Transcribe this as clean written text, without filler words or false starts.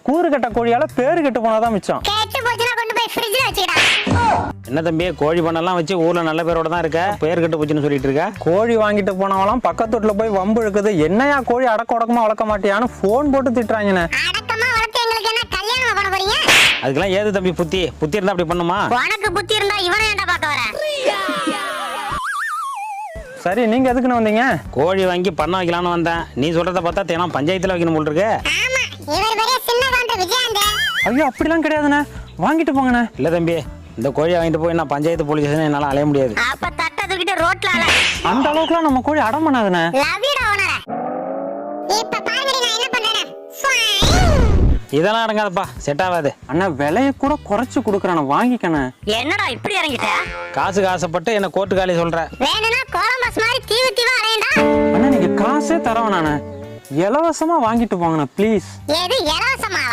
கூறு கட்ட கோழியால பேரு கெட்டு போனாதான் மிச்சம். என்ன தம்பி, கோழி பண்ணெல்லாம் வச்சு ஊர்ல நல்ல பேரோட தான் இருக்க, பேர் கெட்டு போச்சுன்னு சொல்லிட்டு இருக்க? கோழி வாங்கிட்டு போனவெல்லாம் பக்கத்து வீட்டுல போய் வம்பு இழுக்குது. என்னையா கோழி அடக்க உடக்கமா வளர்க்க மாட்டியான்னு போன் போட்டு திட்டுறாங்கண்ணே. அதுக்கெல்லாம் ஏது தம்பி புத்தி இருந்தா அப்படி பண்ணுமா? உனக்கு புத்தி இருந்தா இவனை ஏன்டா பார்க்க வர? சரி, நீங்க எதுக்குன்னு வந்தீங்க? கோழி வாங்கி பண்ண வைக்கலாம்னு வந்தேன். நீ சொல்றத பார்த்தா தினம் பஞ்சாயத்துல வைக்கணும் போல் இருக்கு. ஐயோ, அப்படிலாம் கிடையாதுண்ணே, வாங்கிட்டு போங்கண்ணே. இல்ல தம்பி, இந்த கோழியை வாங்கிட்டு போய் நான் பஞ்சாயத்து போலீஸ் ஸ்டேஷன் என்னால அலைய முடியாது. அப்ப தட்ட தூக்கிட்டு ரோட்ல அல. அந்த அளவுக்குலாம் நம்ம கோழி அடம் பண்ணாதுண்ணே. லவ்யூடா ஓனர. இப்ப பாருங்கடி நான் என்ன பண்றேன்னு. இதெல்லாம் அடங்காதப்பா, செட் ஆகாது. அண்ணா, விலைய கூட குறைச்சு கொடுக்குறானே, வாங்கிக்கண்ணே. என்னடா இப்படி இறங்கிட்ட? காசுக்கு ஆசைப்பட்டு என்ன கோர்ட்டு காலி சொல்ற? வேணும்னா கோலம்பஸ் மாதிரி தீவா அலையண்டா. அண்ணா, நீங்க காசே தரவேண்ணே, இலவசமா வாங்கிட்டு போங்கண்ணே ப்ளீஸ். எது இலவசமா?